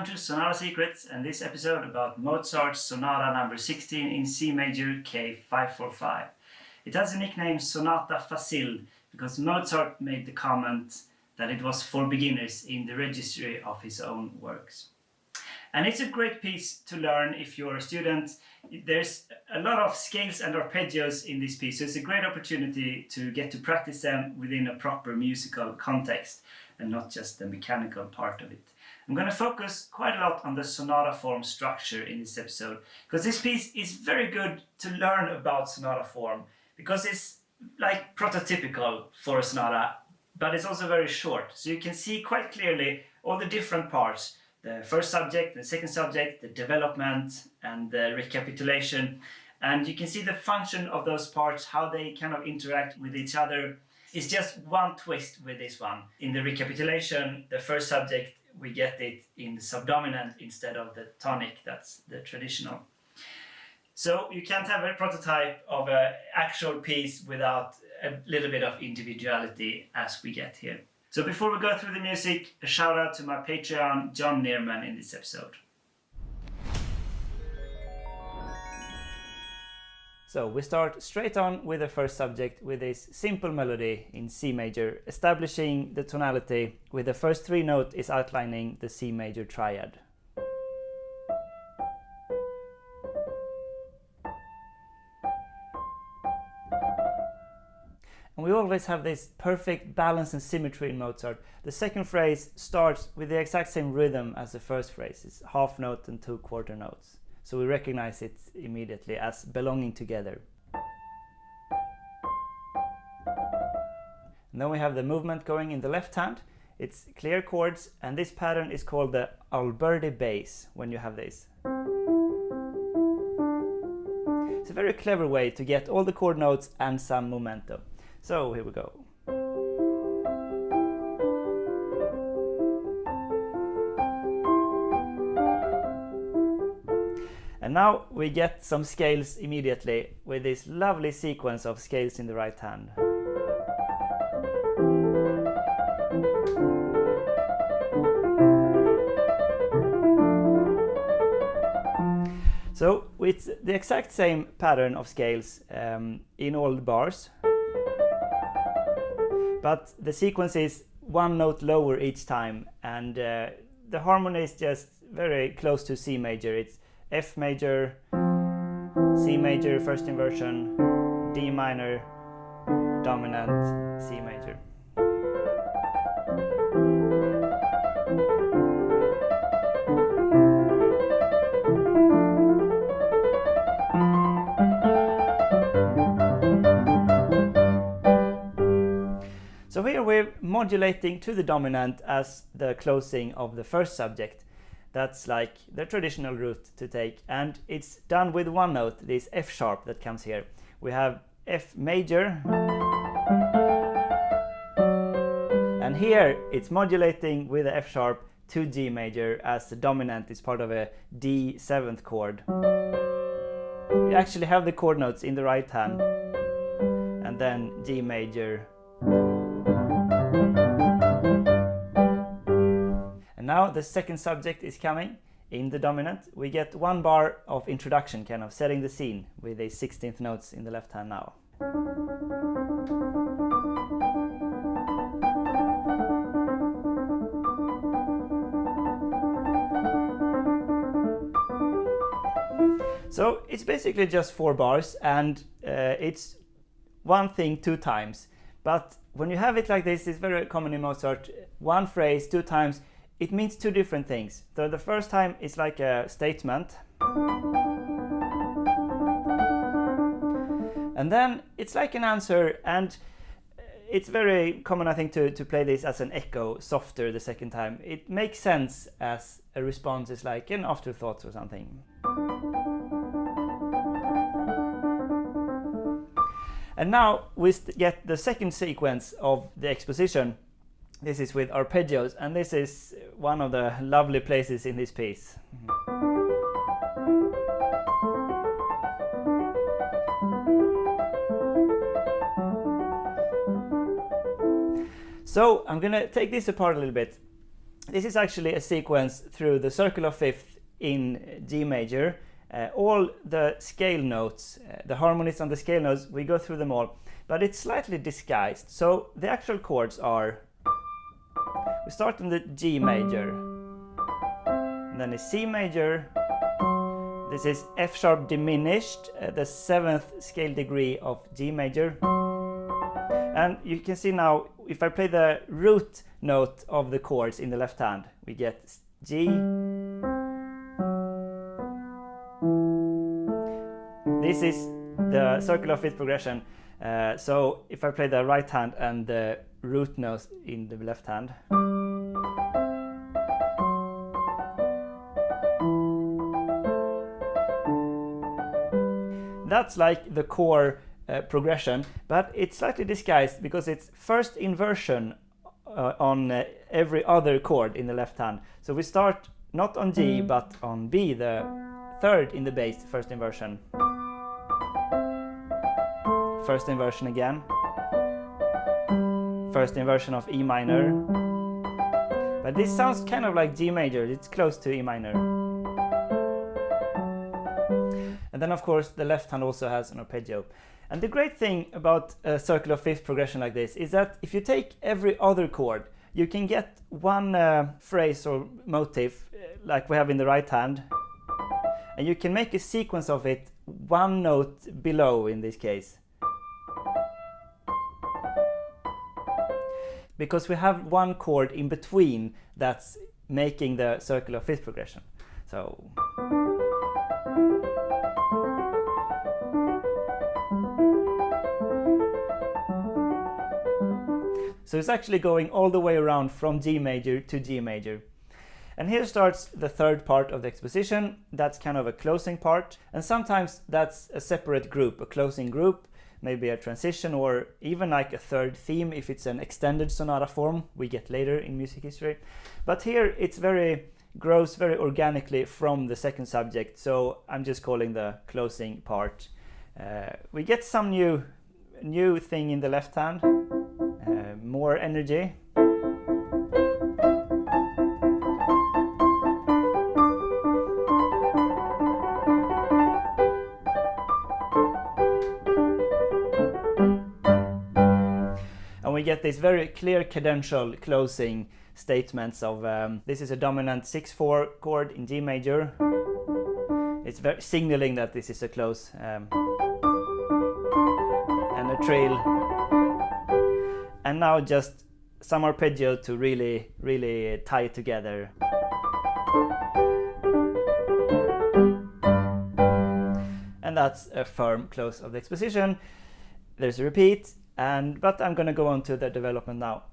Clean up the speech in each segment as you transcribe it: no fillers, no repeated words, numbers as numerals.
to Sonata Secrets and this episode about Mozart's Sonata number 16 in C major K.545. It has the nickname Sonata Facile because Mozart made the comment that it was for beginners in the registry of his own works. And it's a great piece to learn if you're a student. There's a lot of scales and arpeggios in this piece, so it's a great opportunity to get to practice them within a proper musical context and not just the mechanical part of it. I'm going to focus quite a lot on the sonata form structure in this episode because this piece is very good to learn about sonata form because it's like prototypical for a sonata, but it's also very short, so you can see quite clearly all the different parts. The first subject, the second subject, the development and the recapitulation, and you can see the function of those parts, how they kind of interact with each other. It's just one twist with this one. In the recapitulation, the first subject, we get it in the subdominant instead of the tonic. That's the traditional. So you can't have a prototype of an actual piece without a little bit of individuality as we get here. So before we go through the music, a shout out to my Patreon, John Neerman, in this episode. So we start straight on with the first subject with this simple melody in C major, establishing the tonality with the first three notes is outlining the C major triad. And we always have this perfect balance and symmetry in Mozart. The second phrase starts with the exact same rhythm as the first phrase. It's half note and 2 quarter notes. So we recognize it immediately as belonging together. And then we have the movement going in the left hand. It's clear chords, and this pattern is called the albeit bass when you have this. It's a very clever way to get all the chord notes and some momentum. So here we go. And now we get some scales immediately with this lovely sequence of scales in the right hand. So it's the exact same pattern of scales in all the bars. But the sequence is one note lower each time, and the harmony is just very close to C major. It's F major, C major, first inversion, D minor, dominant, C major. So here we're modulating to the dominant as the closing of the first subject. That's like the traditional route to take, and it's done with one note, this F sharp that comes here. We have F major, and here it's modulating with the F sharp to G major as the dominant is part of a D 7th chord. You actually have the chord notes in the right hand, and then G major. Now the second subject is coming in the dominant. We get one bar of introduction, kind of setting the scene with the 16th notes in the left hand now. So it's basically just 4 bars, and it's one thing 2 times. But when you have it like this, it's very common in Mozart. One phrase 2 times. It means 2 different things. So the first time is like a statement. And then it's like an answer, and it's very common, I think, to play this as an echo, softer the second time. It makes sense as a response is like an afterthought or something. And now we get the second sequence of the exposition. This is with arpeggios, and this is one of the lovely places in this piece. So I'm going to take this apart a little bit. This is actually a sequence through the circle of fifth in G major. All the scale notes, the harmonies on the scale notes, we go through them all, but it's slightly disguised. So the actual chords are, we start in the G major, and then it's C major. This is F sharp diminished, the 7th scale degree of G major. And you can see now, if I play the root note of the chords in the left hand, we get G. This is the circle of fifth progression. So if I play the right hand and the root note in the left hand, that's like the core progression, but it's slightly disguised because it's first inversion on every other chord in the left hand. So we start not on G but on B, the 3rd in the bass, first inversion. First inversion again. First inversion of E minor. But this sounds kind of like G major, it's close to E minor. And then of course the left hand also has an arpeggio. And the great thing about a circle of fifth progression like this is that if you take every other chord, you can get one phrase or motif like we have in the right hand, and you can make a sequence of it one note below in this case. Because we have one chord in between that's making the circle of fifth progression. So it's actually going all the way around from G major to G major. And here starts the third part of the exposition. That's kind of a closing part. And sometimes that's a separate group, a closing group, maybe a transition, or even like a third theme if it's an extended sonata form we get later in music history. But here it's grows very organically from the second subject, so I'm just calling the closing part. We get some new thing in the left hand, more energy. And we get this very clear cadential closing statements of this is a dominant 6/4 chord in G major. It's very signaling that this is a close, and a trill, and now just some arpeggio to really tie it together. And that's a firm close of the exposition. There's a repeat, but I'm going to go on to the development now.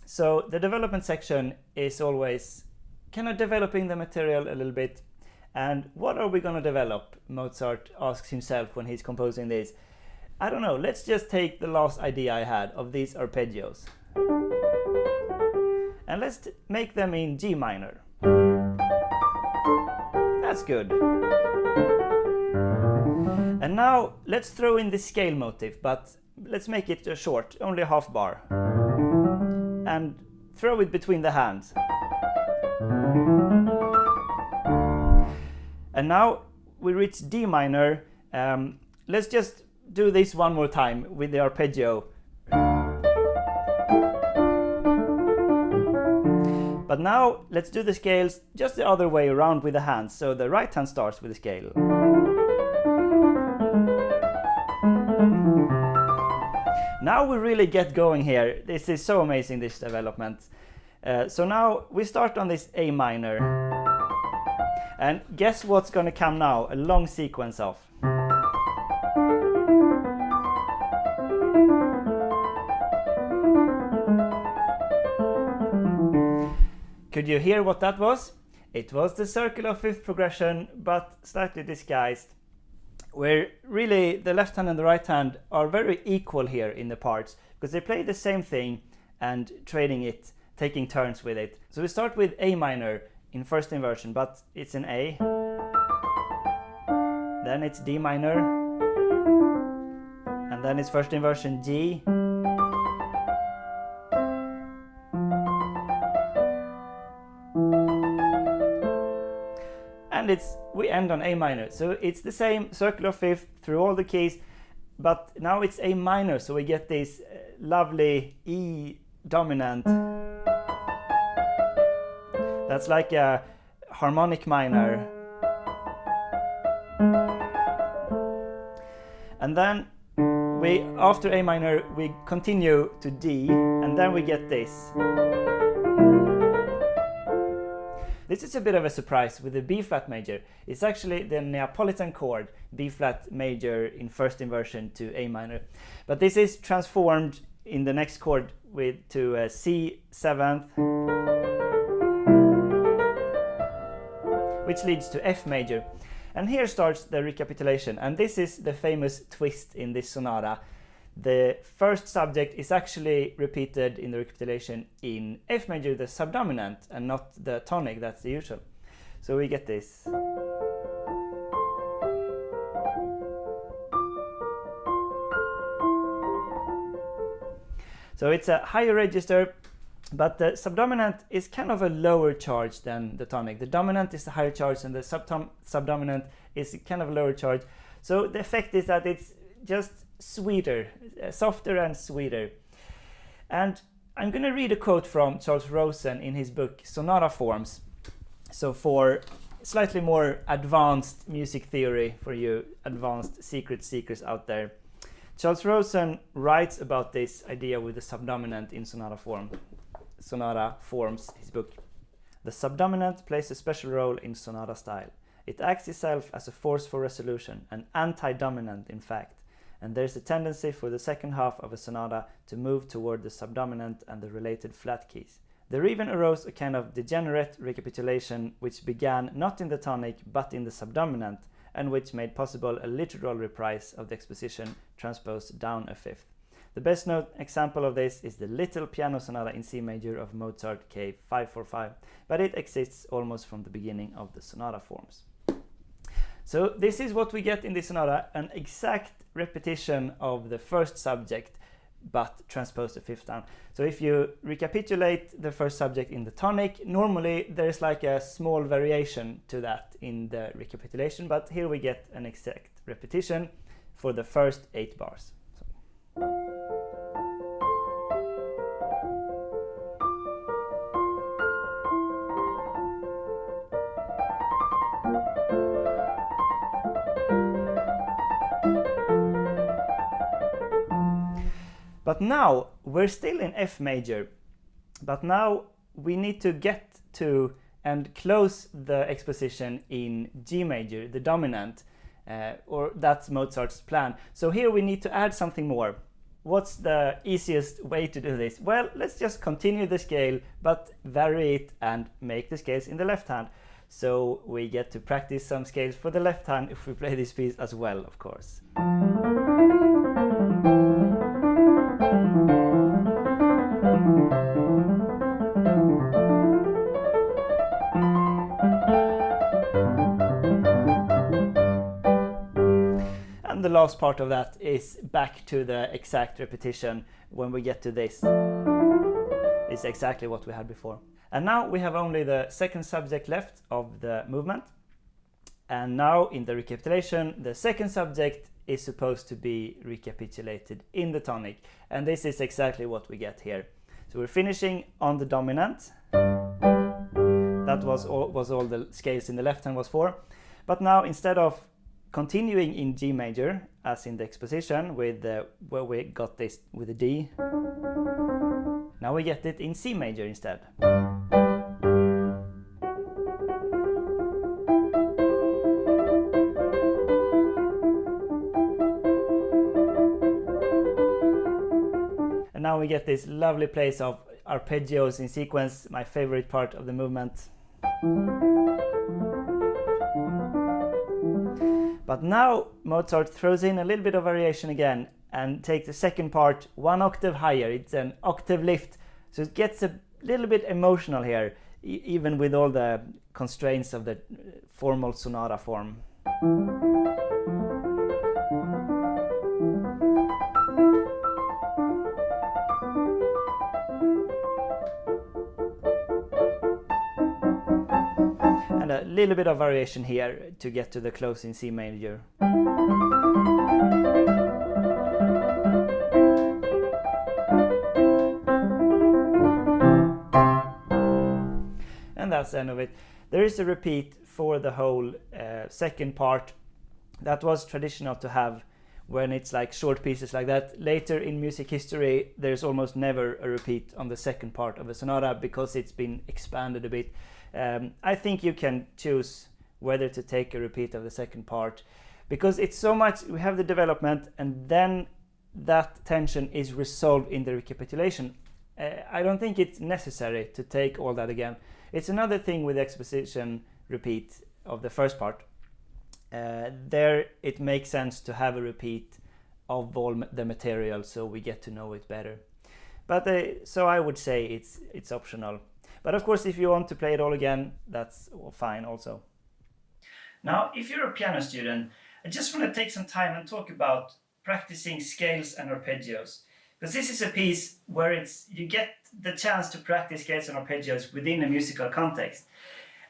So the development section is always kind of developing the material a little bit. And what are we going to develop? Mozart asks himself when he's composing this. I don't know, let's just take the last idea I had of these arpeggios. And let's make them in G minor. That's good. And now let's throw in the scale motif, but let's make it short, only a half bar. And throw it between the hands. And now we reach D minor. Let's just do this one more time with the arpeggio. But now let's do the scales just the other way around with the hands. So the right hand starts with the scale. Now we really get going here. This is so amazing, this development. So now we start on this A minor. And guess what's going to come now? A long sequence of. Could you hear what that was? It was the circle of fifth progression, but slightly disguised, where really the left hand and the right hand are very equal here in the parts, because they play the same thing and trading it, taking turns with it. So we start with A minor in first inversion, but it's an A. Then it's D minor. And then it's first inversion G. we end on A minor. So it's the same circular fifth through all the keys, but now it's A minor, so we get this lovely E dominant. That's like a harmonic minor. And then after A minor, we continue to D, and then we get this. This is a bit of a surprise with the B flat major. It's actually the Neapolitan chord, B flat major in first inversion to A minor. But this is transformed in the next chord to a C seventh, which leads to F major. And here starts the recapitulation, and this is the famous twist in this sonata. The first subject is actually repeated in the recapitulation in F major, the subdominant, and not the tonic, that's the usual. So we get this. So it's a higher register, but the subdominant is kind of a lower charge than the tonic. The dominant is the higher charge and the subdominant is kind of a lower charge. So the effect is that it's just sweeter, softer and sweeter. And I'm going to read a quote from Charles Rosen in his book Sonata Forms. So for slightly more advanced music theory for you advanced secret seekers out there, Charles Rosen writes about this idea with the subdominant in Sonata Forms, his book. The subdominant plays a special role in sonata style. It acts itself as a force for resolution, an anti-dominant in fact, and there's a tendency for the second half of a sonata to move toward the subdominant and the related flat keys. There even arose a kind of degenerate recapitulation which began not in the tonic but in the subdominant, and which made possible a literal reprise of the exposition transposed down a fifth. The best known example of this is the Little Piano Sonata in C major of Mozart K.545, but it exists almost from the beginning of the sonata forms. So this is what we get in this sonata, an exact repetition of the first subject, but transposed a fifth down. So if you recapitulate the first subject in the tonic, normally there's like a small variation to that in the recapitulation, but here we get an exact repetition for the first 8 bars. But now we're still in F major, but now we need to get to and close the exposition in G major, the dominant, or that's Mozart's plan. So here we need to add something more. What's the easiest way to do this? Well, let's just continue the scale, but vary it and make the scales in the left hand. So we get to practice some scales for the left hand if we play this piece as well, of course. The last part of that is back to the exact repetition when we get to this. It's exactly what we had before. And now we have only the second subject left of the movement. And now in the recapitulation, the second subject is supposed to be recapitulated in the tonic. And this is exactly what we get here. So we're finishing on the dominant. That was all the scales in the left hand was for. But now instead of continuing in G major, as in the exposition, with where we got this with a D, now we get it in C major instead. And now we get this lovely place of arpeggios in sequence, my favorite part of the movement. But now Mozart throws in a little bit of variation again and takes the second part 1 octave higher. It's an octave lift, so it gets a little bit emotional here, even with all the constraints of the formal sonata form. And a little bit of variation here to get to the close in C major. And that's the end of it. There is a repeat for the whole second part. That was traditional to have when it's like short pieces like that. Later in music history, there's almost never a repeat on the second part of a sonata because it's been expanded a bit. I think you can choose whether to take a repeat of the second part because it's so much, we have the development and then that tension is resolved in the recapitulation. I don't think it's necessary to take all that again. It's another thing with exposition repeat of the first part. There it makes sense to have a repeat of all the material so we get to know it better. But so I would say it's optional. But of course, if you want to play it all again, that's fine also. Now, if you're a piano student, I just want to take some time and talk about practicing scales and arpeggios. Because this is a piece where you get the chance to practice scales and arpeggios within a musical context.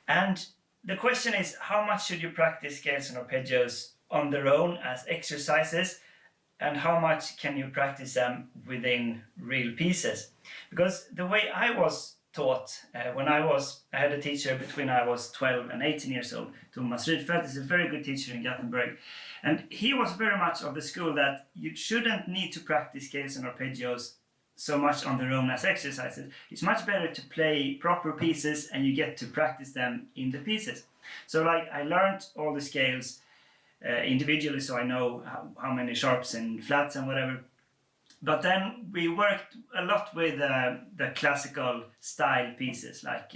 And the question is, how much should you practice scales and arpeggios on their own as exercises? And how much can you practice them within real pieces? Because the way I was taught when I had a teacher between I was 12 and 18 years old. Thomas Rydfeldt is a very good teacher in Gothenburg. And he was very much of the school that you shouldn't need to practice scales and arpeggios so much on their own as exercises. It's much better to play proper pieces and you get to practice them in the pieces. So like I learned all the scales individually so I know how many sharps and flats and whatever. But then we worked a lot with the classical style pieces, like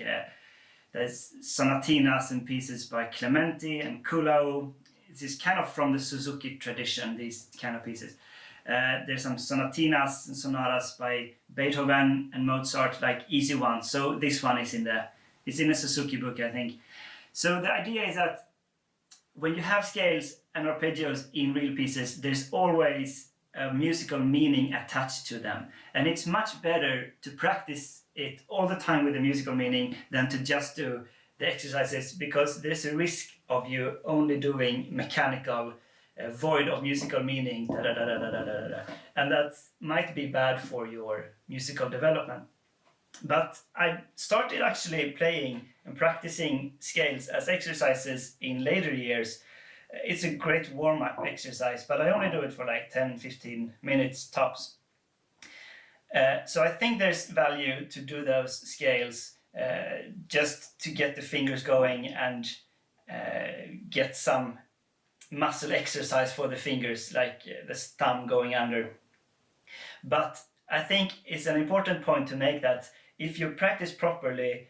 there's sonatinas and pieces by Clementi and Kulau. This is kind of from the Suzuki tradition, these kind of pieces. There's some sonatinas and sonatas by Beethoven and Mozart, like easy ones. So this one is in a Suzuki book, I think. So the idea is that when you have scales and arpeggios in real pieces, there's always a musical meaning attached to them. And it's much better to practice it all the time with a musical meaning than to just do the exercises, because there's a risk of you only doing mechanical, void of musical meaning, and that might be bad for your musical development. But I started actually playing and practicing scales as exercises in later years. It's a great warm-up exercise, but I only do it for like 10-15 minutes tops. So I think there's value to do those scales just to get the fingers going and get some muscle exercise for the fingers, like the thumb going under. But I think it's an important point to make that if you practice properly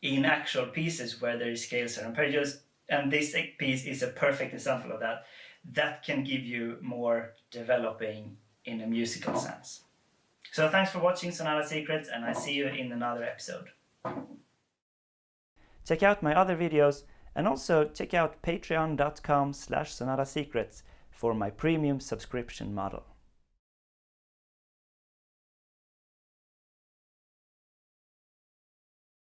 in actual pieces where there is scales and arpeggios, and this piece is a perfect example of that, that can give you more developing in a musical sense. So thanks for watching Sonata Secrets, and I see you in another episode. Check out my other videos and also check out patreon.com/sonatasecrets for my premium subscription model.